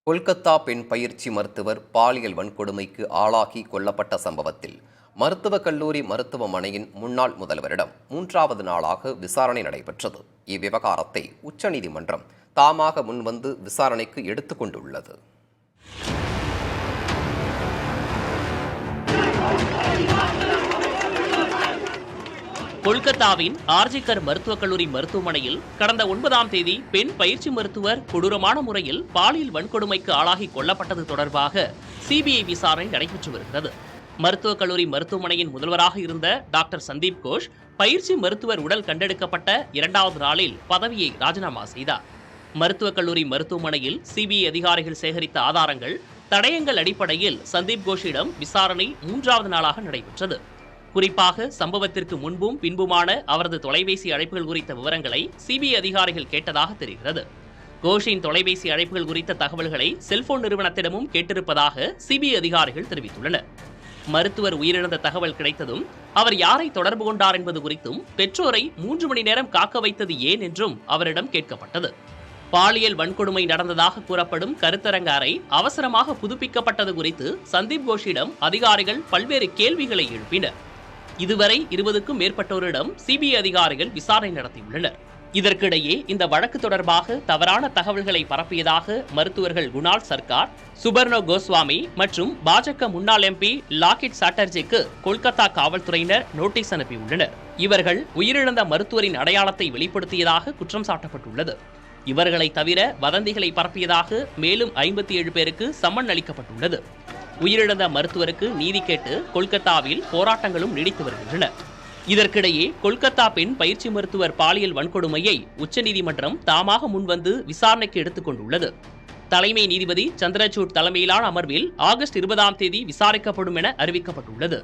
கொல்கத்தா பெண் பயிற்சி மருத்துவர் பாலியல் வன்கொடுமைக்கு ஆளாகி கொல்லப்பட்ட சம்பவத்தில் மருத்துவக் கல்லூரி மருத்துவமனையின் முன்னாள் முதல்வரிடம் 3வது நாளாக விசாரணை நடைபெற்றது. இவ்விவகாரத்தை உச்சநீதிமன்றம் தாமாக முன்வந்து விசாரணைக்கு எடுத்துக் கொண்டுள்ளது. கொல்கத்தாவின் ஆர்ஜிகர் மருத்துவக் கல்லூரி மருத்துவமனையில் கடந்த 9ஆம் தேதி பெண் பயிற்சி மருத்துவர் கொடூரமான முறையில் பாலியல் வன்கொடுமைக்கு ஆளாகி கொல்லப்பட்டது தொடர்பாக சிபிஐ விசாரணை நடைபெற்று வருகிறது. மருத்துவக் கல்லூரி மருத்துவமனையின் முதல்வராக இருந்த டாக்டர் சந்தீப் கோஷ் பயிற்சி மருத்துவர் உடல் கண்டெடுக்கப்பட்ட 2வது நாளில் பதவியை ராஜினாமா செய்தார். மருத்துவக் கல்லூரி மருத்துவமனையில் சிபிஐ அதிகாரிகள் சேகரித்த ஆதாரங்கள், தடயங்கள் அடிப்படையில் சந்தீப் கோஷிடம் விசாரணை 3வது நாளாக நடைபெற்றது. குறிப்பாக சம்பவத்திற்கு முன்பும் பின்புமான அவரது தொலைபேசி அழைப்புகள் குறித்த விவரங்களை சிபிஐ அதிகாரிகள் கேட்டதாக தெரிகிறது. கோஷின் தொலைபேசி அழைப்புகள் குறித்த தகவல்களை செல்போன் நிறுவனத்திடமும் கேட்டிருப்பதாக சிபிஐ அதிகாரிகள் தெரிவித்துள்ளனர். மருத்துவர் உயிரிழந்த தகவல் கிடைத்ததும் அவர் யாரை தொடர்பு கொண்டார் என்பது குறித்தும், பெற்றோரை 3 மணி நேரம் காக்க வைத்தது ஏன் என்றும் அவரிடம் கேட்கப்பட்டது. பாலியல் வன்கொடுமை நடந்ததாக கூறப்படும் கருத்தரங்க அறை அவசரமாக புதுப்பிக்கப்பட்டது குறித்து சந்தீப் கோஷிடம் அதிகாரிகள் பல்வேறு கேள்விகளை எழுப்பினர். இதுவரை 20க்கும் மேற்பட்டோரிடம் சிபிஐ அதிகாரிகள் விசாரணை நடத்தியுள்ளனர். இதற்கிடையே இந்த வழக்கு தொடர்பாக தவறான தகவல்களை பரப்பியதாக மருத்துவர்கள் குணால் சர்க்கார், சுபர்ணோ கோஸ்வாமி மற்றும் பாஜக முன்னாள் எம்பி லாக்கெட் சாட்டர்ஜிக்கு கொல்கத்தா காவல்துறையினர் நோட்டீஸ் அனுப்பியுள்ளனர். இவர்கள் உயிரிழந்த மருத்துவரின் அடையாளத்தை வெளிப்படுத்தியதாக குற்றம் சாட்டப்பட்டுள்ளது. இவர்களை தவிர வதந்திகளை பரப்பியதாக மேலும் 57 பேருக்கு சம்மன் அளிக்கப்பட்டுள்ளது. உயிரிழந்த மருத்துவருக்கு நீதி கேட்டு கொல்கத்தாவில் போராட்டங்களும் நீடித்து வருகின்றன. இதற்கிடையே கொல்கத்தா பெண் பயிற்சி மருத்துவர் பாலியல் வன்கொடுமையை உச்சநீதிமன்றம் தாமாக முன்வந்து விசாரணைக்கு எடுத்துக் கொண்டுள்ளது. தலைமை நீதிபதி சந்திரசூட் தலைமையிலான அமர்வில் ஆகஸ்ட் 20ஆம் தேதி விசாரிக்கப்படும் என அறிவிக்கப்பட்டுள்ளது.